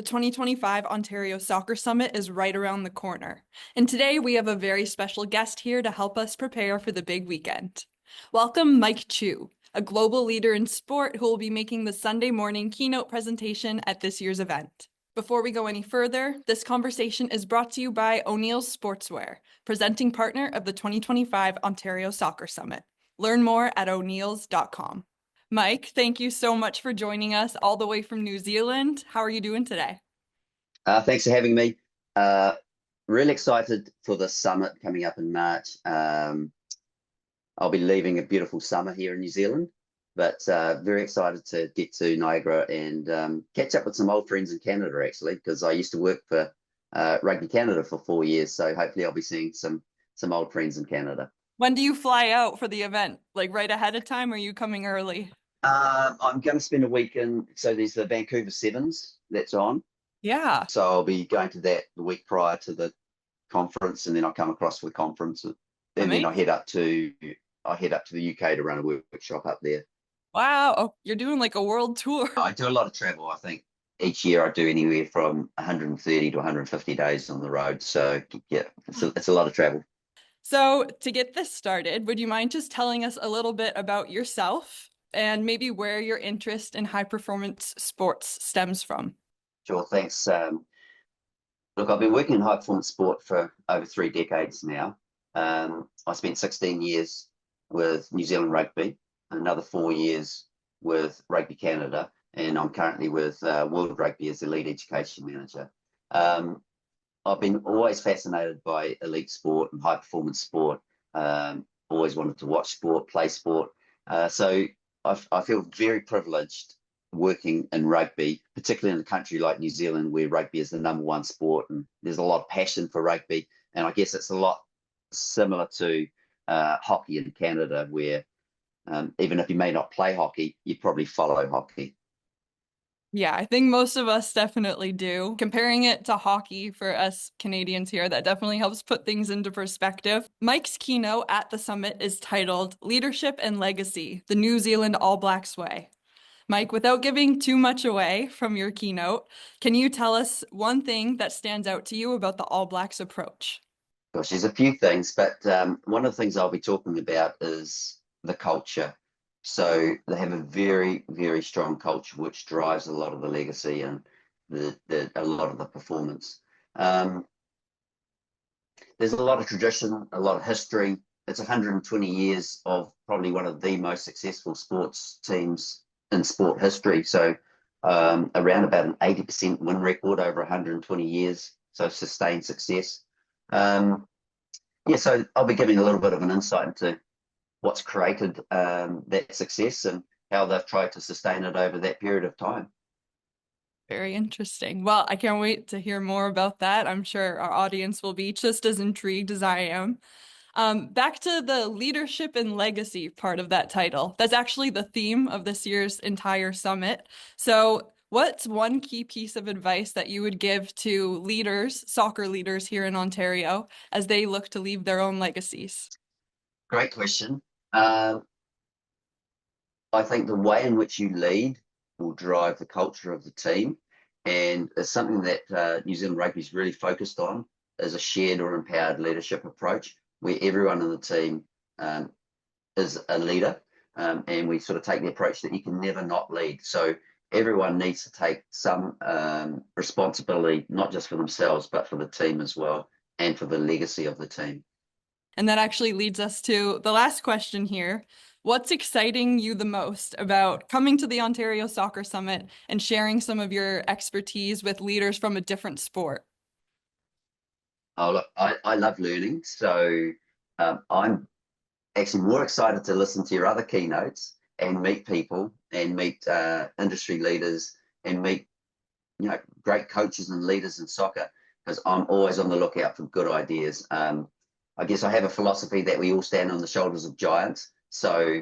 The 2025 Ontario Soccer Summit is right around the corner. And today we have a very special guest here to help us prepare for the big weekend. Welcome Mike Chu, a global leader in sport who will be making the Sunday morning keynote presentation at this year's event. Before we go any further, this conversation is brought to you by O'Neill's Sportswear, presenting partner of the 2025 Ontario Soccer Summit. Learn more at o'neills.com. Mike, thank you so much for joining us all the way from New Zealand. How are you doing today? Thanks for having me. Uh, Really excited for the summit coming up in March. I'll be leaving a beautiful summer here in New Zealand, but very excited to get to Niagara and catch up with some old friends in Canada, actually, because I used to work for Rugby Canada for 4 years. So hopefully I'll be seeing some old friends in Canada. When do you fly out for the event? Like right ahead of time, or are you coming early? I'm going to spend a week so there's the Vancouver Sevens that's on. Yeah, So I'll be going to that the week prior to the conference, and then I come across for the conference, and then amazing. I head up to the UK to run a workshop up there. Wow, oh, you're doing like a world tour. I do a lot of travel. I think each year I do anywhere from 130 to 150 days on the road. So yeah, it's a lot of travel. So, to get this started, would you mind just telling us a little bit about yourself and maybe where your interest in high performance sports stems from? Sure, thanks. Look, I've been working in high performance sport for over 3 decades now. I spent 16 years with New Zealand Rugby, another 4 years with Rugby Canada, and I'm currently with World Rugby as the lead education manager. Um, I've been always fascinated by elite sport and high performance sport. Always wanted to watch sport, play sport. So I feel very privileged working in rugby, particularly in a country like New Zealand, where rugby is the number one sport, and there's a lot of passion for rugby. And I guess it's a lot similar to hockey in Canada, where even if you may not play hockey, you probably follow hockey. Yeah, I think most of us definitely do. Comparing it to hockey for us Canadians here, that definitely helps put things into perspective. Mike's keynote at the summit is titled Leadership and Legacy, the New Zealand All Blacks Way. Mike, without giving too much away from your keynote, can you tell us one thing that stands out to you about the All Blacks approach? Gosh, there's a few things, but one of the things I'll be talking about is the culture. So they have a very, very strong culture, which drives a lot of the legacy and a lot of the performance. Um, there's a lot of tradition, a lot of history. It's 120 years of probably one of the most successful sports teams in sport history. So around about an 80% win record over 120 years. So sustained success. Um, yeah, so I'll be giving a little bit of an insight into what's created that success and how they've tried to sustain it over that period of time. Very interesting. Well, I can't wait to hear more about that. I'm sure our audience will be just as intrigued as I am. Back to the leadership and legacy part of that title. That's actually the theme of this year's entire summit. So, what's one key piece of advice that you would give to leaders, soccer leaders here in Ontario, as they look to leave their own legacies? Great question. Um, I think the way in which you lead will drive the culture of the team, and it's something that New Zealand Rugby is really focused on is a shared or empowered leadership approach, where everyone in the team um, is a leader, and we sort of take the approach that you can never not lead. So everyone needs to take some responsibility, not just for themselves, but for the team as well, and for the legacy of the team. And that actually leads us to the last question here. What's exciting you the most about coming to the Ontario Soccer Summit and sharing some of your expertise with leaders from a different sport? Oh, look, I love learning. So I'm actually more excited to listen to your other keynotes and meet people and meet industry leaders and meet, great coaches and leaders in soccer, because I'm always on the lookout for good ideas. I guess I have a philosophy that we all stand on the shoulders of giants. So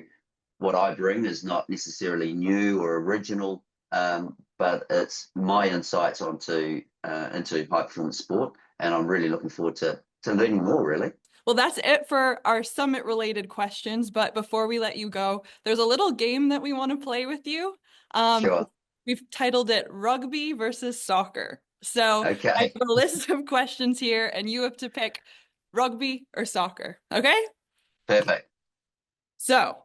what I bring is not necessarily new or original, but it's my insights into high performance sport, and I'm really looking forward to learning more. Really. Well, that's it for our summit related questions. But before we let you go, there's a little game that we want to play with you. Um, Sure. We've titled it Rugby versus Soccer. So I Okay, have a list of questions here, and you have to pick rugby or soccer. Okay? perfect. So,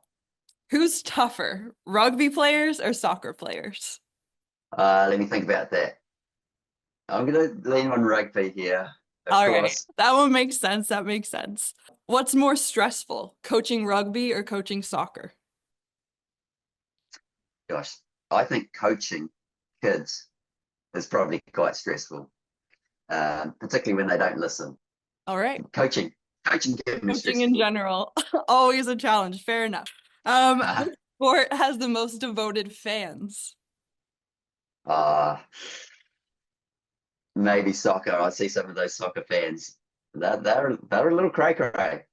who's tougher, rugby players or soccer players? Let me think about that. I'm going to lean on rugby here, of All right, course. that one makes sense. That makes sense. What's more stressful, coaching rugby or coaching soccer? Gosh, I think coaching kids is probably quite stressful, particularly when they don't listen. All right, Coaching, coaching can be coaching in stressful. general, always a challenge. Fair enough. Which sport has the most devoted fans? Uh, maybe soccer. I see some of those soccer fans. They're a little cray cray.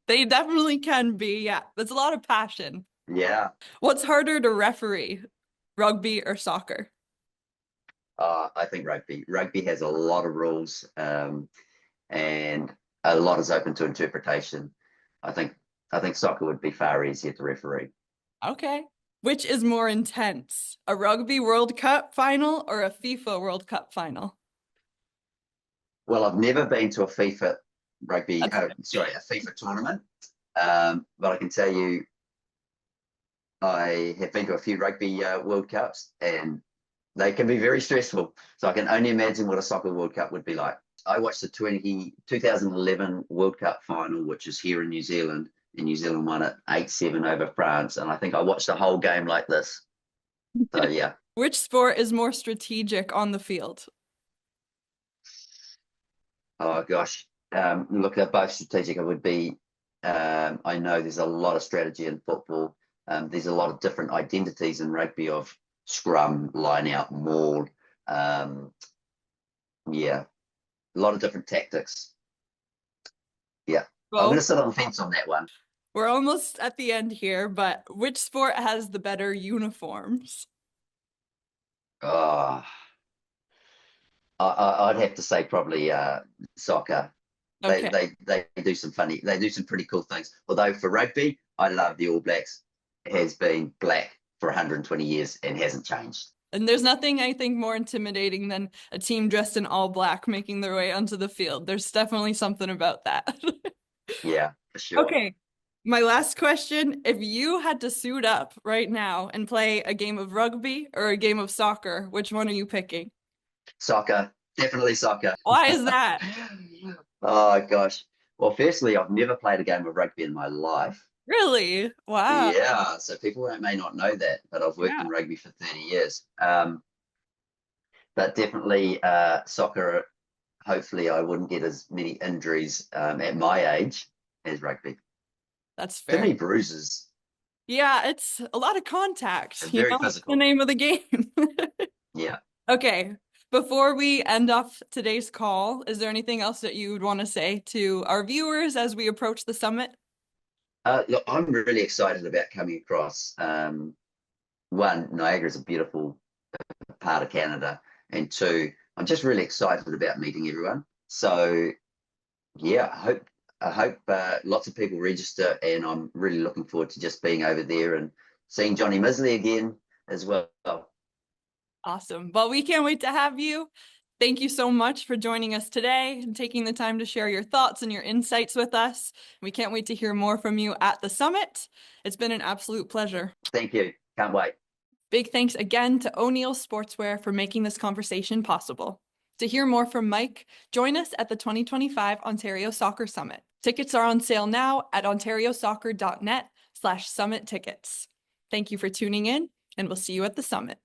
They definitely can be. Yeah, there's a lot of passion. Yeah. What's harder to referee, rugby or soccer? I think rugby. Rugby has a lot of rules, and a lot is open to interpretation. I think I think soccer would be far easier to referee. Okay. Which is more intense, a Rugby World Cup final or a FIFA World Cup final? Well, I've never been to a FIFA rugby, That's sorry, a FIFA tournament, but I can tell you, I have been to a few rugby World Cups, and they can be very stressful. So I can only imagine what a soccer World Cup would be like. I watched the 2011 World Cup final, which is here in New Zealand, and New Zealand won it 8-7 over France. And I think I watched the whole game like this. So yeah. Which sport is more strategic on the field? Oh gosh. Look, they're both strategic. It would be. I know there's a lot of strategy in football. There's a lot of different identities in rugby of scrum, line out, maul. Um, yeah, a lot of different tactics. Yeah, I'm going Both. to sit on the fence on that one. We're almost at the end here, but which sport has the better uniforms? Oh, I'd have to say probably soccer. Okay. They do some funny, they do some pretty cool things. Although for rugby, I love the All Blacks. It has been black for 120 years and hasn't changed. And there's nothing I think more intimidating than a team dressed in all black making their way onto the field. There's definitely something about that. Yeah, for sure. Okay. My last question, if you had to suit up right now and play a game of rugby or a game of soccer, which one are you picking? Soccer, definitely soccer. Why is that? Oh gosh. Well, firstly, I've never played a game of rugby in my life. Really? Wow. Yeah, so people may not know that, but I've worked Yeah. in rugby for 30 years. But definitely soccer. Hopefully, I wouldn't get as many injuries at my age as rugby. That's Too fair. many bruises. Yeah, it's a lot of contact, They're you very know, that's the physical. name of the game. Yeah. Okay. Before we end off today's call, is there anything else that you would want to say to our viewers as we approach the summit? Look, I'm really excited about coming across. One, Niagara is a beautiful part of Canada, and two, I'm just really excited about meeting everyone. So yeah, I hope lots of people register, and I'm really looking forward to just being over there and seeing Johnny Misley again as well. Awesome. Well, we can't wait to have you. Thank you so much for joining us today and taking the time to share your thoughts and your insights with us. We can't wait to hear more from you at the summit. It's been an absolute pleasure. Thank you. Can't wait. Big thanks again to O'Neill Sportswear for making this conversation possible. To hear more from Mike, join us at the 2025 Ontario Soccer Summit. Tickets are on sale now at ontariosoccer.net/summit tickets. Thank you for tuning in, and we'll see you at the summit.